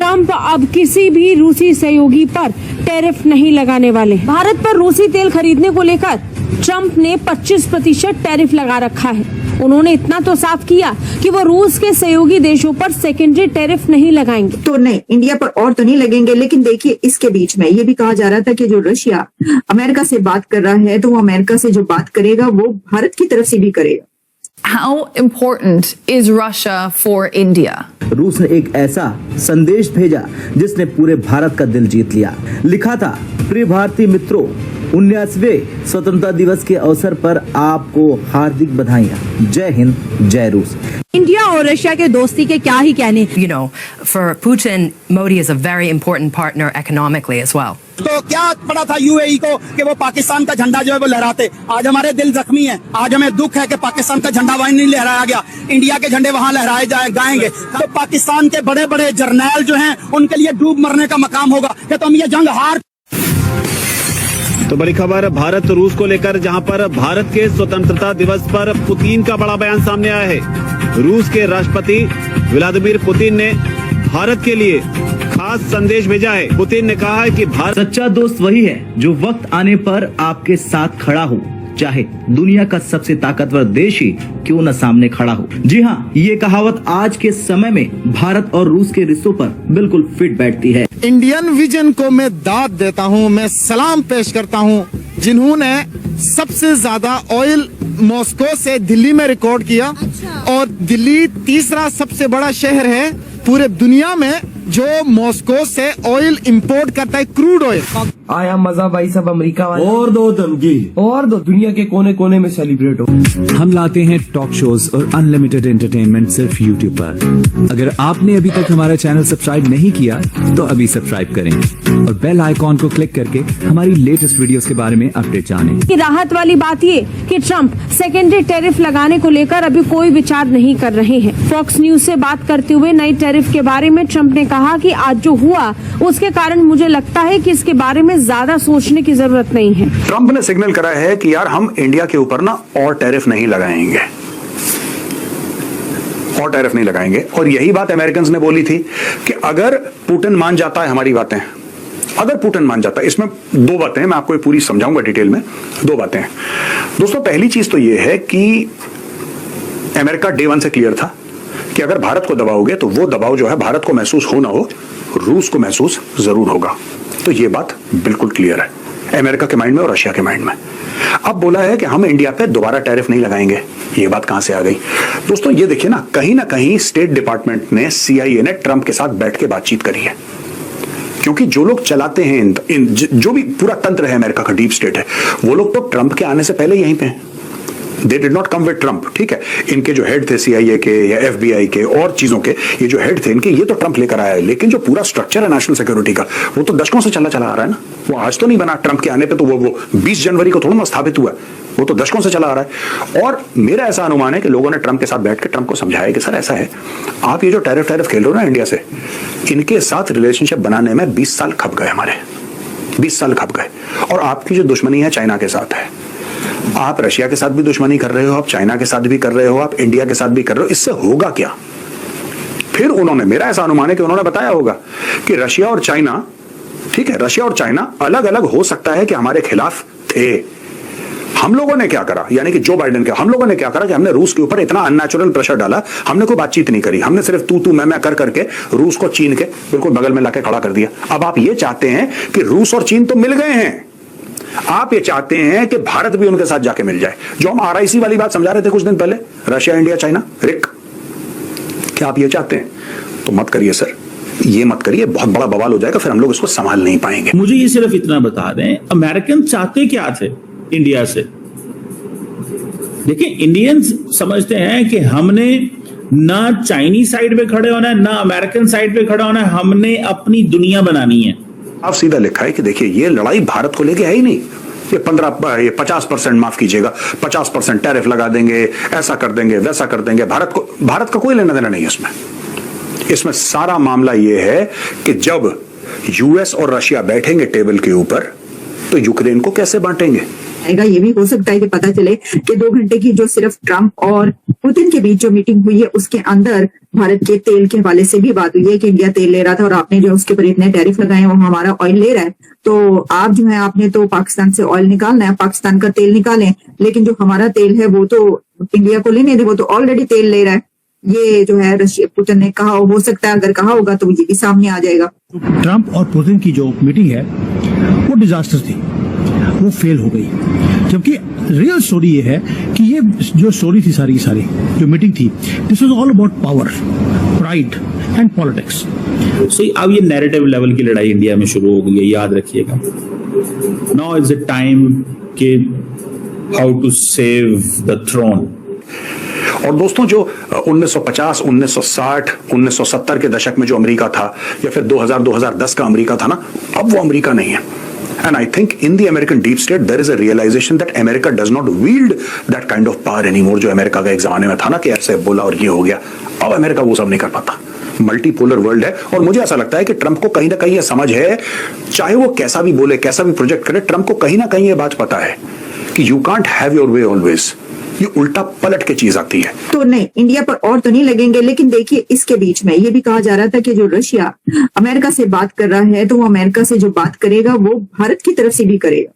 Trump अब किसी भी रूसी सहयोगी पर टैरिफ नहीं लगाने वाले। भारत पर रूसी तेल खरीदने को लेकर ट्रंप ने 25% टैरिफ लगा रखा है। उन्होंने इतना तो साफ किया कि वो रूस के सहयोगी देशों पर सेकेंडरी टैरिफ नहीं लगाएंगे। तो नहीं, इंडिया पर और तो नहीं लगेंगे, लेकिन देखिए इसके बीच में ये भी कहा जा रहा था कि जो रशिया अमेरिका से बात कर रहा है तो वो अमेरिका से जो बात करेगा वो भारत की तरफ से भी करेगा। How important is Russia for India? रूस ने एक ऐसा संदेश भेजा जिसने पूरे भारत का दिल जीत लिया। लिखा था, प्रिय भारतीय मित्रों, 19वें स्वतंत्रता दिवस के अवसर पर आपको हार्दिक बधाइयां। जय हिंद, जय रूस। इंडिया और रशिया के दोस्ती के क्या ही कहने। You know, for Putin, Modi is a very important partner economically as well. तो क्या पड़ा था यूएई को कि वो पाकिस्तान का झंडा जो है वो लहराते। आज हमारे दिल जख्मी हैं, आज हमें दुख है कि पाकिस्तान का झंडा वहीं नहीं लहराया गया। इंडिया के झंडे वहां लहराए जाएंगे तो पाकिस्तान के बड़े बड़े जर्नैल जो हैं उनके लिए डूब मरने का मकाम होगा कि तुम ये जंग हार। तो बड़ी खबर भारत रूस को लेकर, जहां पर भारत के स्वतंत्रता दिवस पर पुतिन का बड़ा बयान सामने आया है। रूस के राष्ट्रपति व्लादिमीर पुतिन ने भारत के लिए खास संदेश भेजा है। पुतिन ने कहा है कि भारत सच्चा दोस्त वही है जो वक्त आने पर आपके साथ खड़ा हो, चाहे दुनिया का सबसे ताकतवर देश ही क्यों न सामने खड़ा हो। जी हाँ, ये कहावत आज के समय में भारत और रूस के रिश्तों पर बिल्कुल फिट बैठती है। इंडियन विजन को मैं दाद देता हूं, मैं सलाम पेश करता हूं, जिन्होंने सबसे ज्यादा ऑयल मॉस्को से दिल्ली में रिकॉर्ड किया। और दिल्ली तीसरा सबसे बड़ा शहर है पूरे दुनिया में जो मॉस्को से ऑयल इंपोर्ट करता है, क्रूड ऑयल। आया मजा भाई सब अमेरिका वाले। और दो धमकी, और दो, दुनिया के कोने कोने में सेलिब्रेट हो। हम लाते हैं टॉक शोज और अनलिमिटेड एंटरटेनमेंट सिर्फ यूट्यूब पर। अगर आपने अभी तक हमारा चैनल सब्सक्राइब नहीं किया तो अभी सब्सक्राइब करें और बेल आइकॉन को क्लिक करके हमारी लेटेस्ट वीडियोस के बारे में अपडेट जानें। राहत वाली बात ये कि ट्रंप सेकेंडरी टैरिफ लगाने को लेकर अभी कोई विचार नहीं कर रहे हैं। फॉक्स न्यूज से बात करते हुए नई टैरिफ के बारे में ट्रंप ने कहा कि आज जो हुआ उसके कारण मुझे लगता है कि इसके बारे में ज्यादा सोचने की जरूरत नहीं है। ट्रंप ने सिग्नल करा है कि यार हम इंडिया के ऊपर ना और टैरिफ नहीं लगाएंगे, और टैरिफ नहीं लगाएंगे। और यही बात अमेरिकन ने बोली थी कि अगर पुतिन मान जाता है हमारी बातें, अगर पुतिन मान जाता है। इसमें दो बातें हैं, मैं आपको पूरी समझाऊंगा डिटेल में। दो बातें हैं दोस्तों। पहली चीज तो यह है कि अमेरिका डे वन से क्लियर था कि अगर भारत को दबाओगे तो वो दबाव जो है भारत को महसूस हो ना हो, रूस को महसूस जरूर होगा। तो ये बात बिल्कुल क्लियर है अमेरिका के माइंड में और रशिया के माइंड में। अब बोला है कि हम इंडिया पे दोबारा टैरिफ नहीं लगाएंगे। ये बात कहां से आ गई दोस्तों? ये देखिए ना कहीं स्टेट डिपार्टमेंट ने, CIA ने ट्रंप के साथ बैठ के बातचीत करी है। क्योंकि जो लोग चलाते हैं जो भी पूरा तंत्र है अमेरिका का, डीप स्टेट है, वो लोग तो ट्रंप के आने से पहले यहीं पे हैं। They did not come with Trump, ठीक है। इनके जो हेड थे CIA के या FBI के और चीजों के, ये जो हेड थे इनके, ये तो ट्रंप लेकर आया है। लेकिन जो पूरा स्ट्रक्चर है नेशनल सिक्योरिटी का, वो तो दशकों से चला आ रहा है ना। वो आज तो नहीं बना ट्रंप के आने पे, तो वो 20 जनवरी को थोड़ा ना स्थापित हुआ है, वो तो दशकों से चला आ रहा है। और मेरा ऐसा अनुमान है कि लोगों ने ट्रंप के साथ बैठ के ट्रंप को समझाया कि सर ऐसा है, आप ये जो टैरिफ खेल रहे हो ना इंडिया से, इनके साथ रिलेशनशिप बनाने में 20 साल खप गए हमारे, 20 साल खप गए। और आपकी जो दुश्मनी है चाइना के साथ है, आप रशिया के साथ भी दुश्मनी कर रहे हो, आप चाइना के साथ भी कर रहे हो, आप इंडिया के साथ भी कर रहे हो। इससे होगा क्या? फिर उन्होंने, मेरा ऐसा अनुमान है कि उन्होंने बताया होगा कि रशिया और चाइना, ठीक है, रशिया और चाइना अलग अलग हो सकता है कि हमारे खिलाफ थे। हम लोगों ने क्या करा, यानी कि जो बाइडेन का, हम लोगों ने क्या करा कि हमने रूस के ऊपर इतना अननेचुरल प्रेशर डाला, हमने कोई बातचीत नहीं करी, हमने सिर्फ तू मैं कर करके रूस को चीन के बिल्कुल बगल में लाके खड़ा कर दिया। अब आप ये चाहते हैं कि रूस और चीन तो मिल गए हैं, आप ये चाहते हैं कि भारत भी उनके साथ जाके मिल जाए। जो हम RIC वाली बात समझा रहे थे कुछ दिन पहले, रशिया, इंडिया, चाइना, रिक, क्या आप ये चाहते हैं? तो मत करिए सर, ये मत करिए, बहुत बड़ा बवाल हो जाएगा, फिर हम लोग इसको संभाल नहीं पाएंगे। मुझे ये सिर्फ इतना बता दें, अमेरिकन चाहते क्या थे इंडिया से? देखिए, इंडियंस समझते हैं कि हमने ना चाइनीज साइड पे खड़े होना है, ना अमेरिकन साइड पे खड़ा होना है, हमने अपनी दुनिया बनानी है। आप सीधा लिखा है कि देखिए ये लड़ाई भारत को लेके है ही नहीं, ये 50% माफ कीजिएगा, 50% टैरिफ लगा देंगे, ऐसा कर देंगे, वैसा कर देंगे। भारत का कोई लेना देना नहीं है इसमें सारा मामला ये है कि जब US और रशिया बैठेंगे टेबल के ऊपर, तो यूक्रेन को कैसे बांटेंगे, आएगा। ये भी हो सकता है कि पता चले कि 2 घंटे की जो सिर्फ ट्रंप और पुतिन के बीच जो मीटिंग हुई है उसके अंदर भारत के तेल के हवाले से भी बात हुई है कि इंडिया तेल ले रहा था और आपने जो उसके ऊपर इतने टैरिफ लगाए हैं वो हमारा ऑयल ले रहा है, तो आप जो है आपने तो पाकिस्तान से ऑयल निकालना है, पाकिस्तान का तेल निकालें, लेकिन जो हमारा तेल है वो तो इंडिया को लेने दे, वो तो ऑलरेडी तेल ले रहा है। ये जो है रशिया पुतिन ने कहा, हो सकता है अगर कहा होगा तो ये भी सामने आ जाएगा। ट्रंप और पुतिन की जो मीटिंग है वो डिजास्टर थी, वो फेल हो गई। जबकि रियल स्टोरी ये है कि ये जो स्टोरी थी सारी की सारी जो मीटिंग थी, this was all about power, pride and politics. So अब ये नैरेटिव लेवल की लड़ाई इंडिया में शुरू हो गई है, याद रखिएगा। नाउ इज द टाइम कि how to save the throne. और दोस्तों जो 1950, 1960, 1970 के दशक में जो अमेरिका था या फिर 2000-2010 का अमेरिका था ना, अब वो अमेरिका नहीं है। And I think in the American deep state there is a realization that America does not wield that kind of power anymore, जो अमेरिका का एक जमाने में था ना कि ऐसे बोला और ये हो गया। अब अमेरिका वो सब नहीं कर पाता। मल्टीपोलर वर्ल्ड है और मुझे ऐसा लगता है कि ट्रंप को कहीं ना कहीं ये समझ है, चाहे वो कैसा भी बोले, कैसा भी प्रोजेक्ट करे, ट्रंप को कहीं ना कहीं ये बात पता है कि you can't have your way always. ये उल्टा पलट के चीज आती है। तो नहीं, इंडिया पर और तो नहीं लगेंगे, लेकिन देखिए इसके बीच में ये भी कहा जा रहा था कि जो रशिया अमेरिका से बात कर रहा है तो वो अमेरिका से जो बात करेगा वो भारत की तरफ से भी करेगा,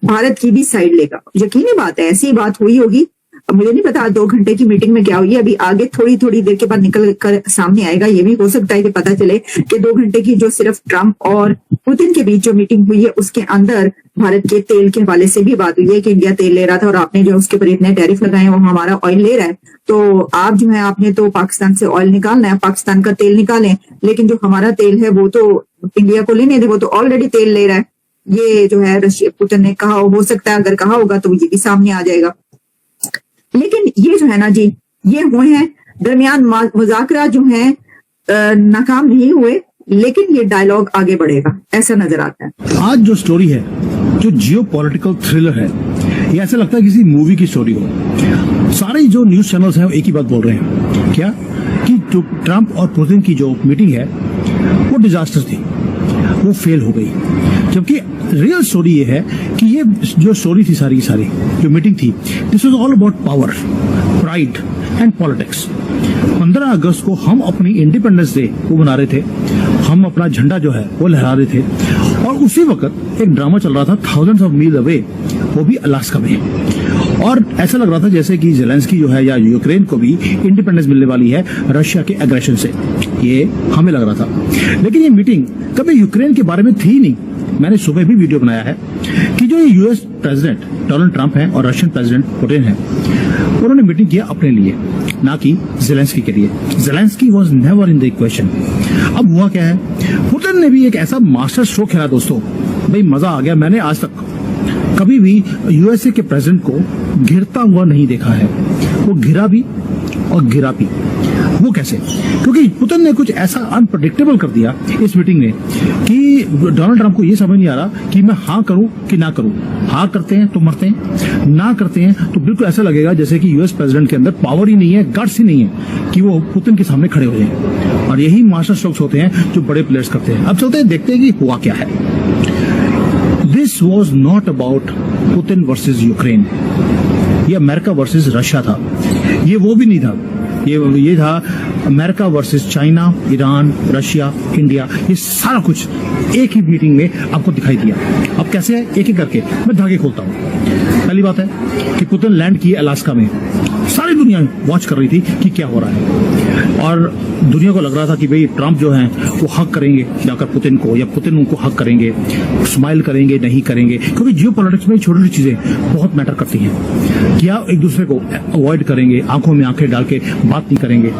भारत की भी साइड लेगा। यकीनी बात है, ऐसी बात हुई होगी। अब मुझे नहीं पता 2 घंटे की मीटिंग में क्या हुई, अभी आगे थोड़ी थोड़ी देर के बाद निकल कर सामने आएगा। ये भी हो सकता है कि पता चले कि 2 घंटे की जो सिर्फ ट्रंप और पुतिन के बीच जो मीटिंग हुई है उसके अंदर भारत के तेल के हवाले से भी बात हुई है कि इंडिया तेल ले रहा था और आपने जो उसके ऊपर इतने टैरिफ लगाए हैं वो हमारा ऑयल ले रहा है, तो आप जो है आपने तो पाकिस्तान से ऑयल निकालना है, पाकिस्तान का तेल निकालें, लेकिन जो हमारा तेल है वो तो इंडिया को लेने दे, वो तो ऑलरेडी तेल ले रहा है। ये जो है रशिया पुतिन ने कहा, हो सकता है अगर कहा होगा तो ये भी सामने आ जाएगा। लेकिन ये जो है ना जी, ये हुए हैं दरमियान मुज़ाकरा जो है नाकाम नहीं हुए, लेकिन ये डायलॉग आगे बढ़ेगा ऐसा नजर आता है। आज जो स्टोरी है, जो जियोपॉलिटिकल थ्रिलर है, ये ऐसा लगता है किसी मूवी की स्टोरी हो। सारे जो न्यूज चैनल्स हैं वो एक ही बात बोल रहे हैं, क्या कि जो ट्रंप और पुतिन की जो मीटिंग है वो डिजास्टर थी, वो फेल हो गई। जबकि रियल स्टोरी ये है कि ये जो स्टोरी थी सारी की सारी जो मीटिंग थी, this was all about power, pride and politics. 15 अगस्त को हम अपनी इंडिपेंडेंस डे को मना रहे थे, हम अपना झंडा जो है वो लहरा रहे थे, और उसी वक्त एक ड्रामा चल रहा था थाउजेंड्स ऑफ मील अवे, वो भी अलास्का में। और ऐसा लग रहा था जैसे कि जेलेंस्की जो है या यूक्रेन को भी इंडिपेंडेंस मिलने वाली है रशिया के एग्रेशन से, ये हमें लग रहा था। लेकिन ये मीटिंग कभी यूक्रेन के बारे में थी नहीं। मैंने सुबह भी वीडियो बनाया है कि जो यूएस प्रेसिडेंट डोनाल्ड ट्रंप है और रशियन प्रेसिडेंट पुतिन है, उन्होंने मीटिंग किया अपने लिए, ना कि जेलेंस्की के लिए। Zelensky was never in the equation. अब हुआ क्या है, पुतिन ने भी एक ऐसा मास्टर स्ट्रोक खेला दोस्तों, भाई मजा आ गया। मैंने आज तक कभी भी यूएसए के प्रेसिडेंट को घिरता हुआ नहीं देखा है। वो घिरा भी और गिरा भी। वो कैसे? क्योंकि पुतिन ने कुछ ऐसा अनप्रेडिक्टेबल कर दिया इस मीटिंग में कि डोनाल्ड ट्रंप को ये समझ नहीं आ रहा कि मैं हाँ करूं कि ना करूं। हाँ करते हैं तो मरते हैं, ना करते हैं तो बिल्कुल ऐसा लगेगा जैसे कि यूएस प्रेसिडेंट के अंदर पावर ही नहीं है, गट्स ही नहीं है कि वो पुतिन के सामने खड़े हो जाएं। और यही मास्टर स्ट्रोक्स होते हैं जो बड़े प्लेयर्स करते हैं। अब चलते हैं, देखते हैं कि हुआ क्या है। This was not about Putin versus Ukraine, ये अमेरिका वर्सेज रशिया था। ये वो भी नहीं था, ये था America versus China, Iran, Russia, India. ये सारा कुछ एक ही मीटिंग में आपको दिखाई दिया। अब कैसे है, एक एक करके मैं धागे खोलता हूँ। पहली बात है कि पुतिन लैंड किए अलास्का में, सारी दुनिया वॉच कर रही थी कि क्या हो रहा है, और दुनिया को लग रहा था कि भाई ट्रंप जो है वो हक करेंगे जाकर पुतिन को, या पुतिन उनको हक करेंगे, स्माइल करेंगे, नहीं करेंगे, क्योंकि जियो पॉलिटिक्स में छोटी छोटी चीजें बहुत मैटर करती हैं। क्या एक दूसरे को अवॉइड करेंगे, आंखों में आंखें डाल के बात नहीं करेंगे।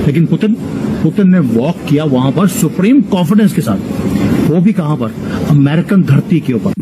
लेकिन पुतिन ने वॉक किया वहां पर सुप्रीम कॉन्फिडेंस के साथ, वो भी कहां पर, अमेरिकन धरती के ऊपर।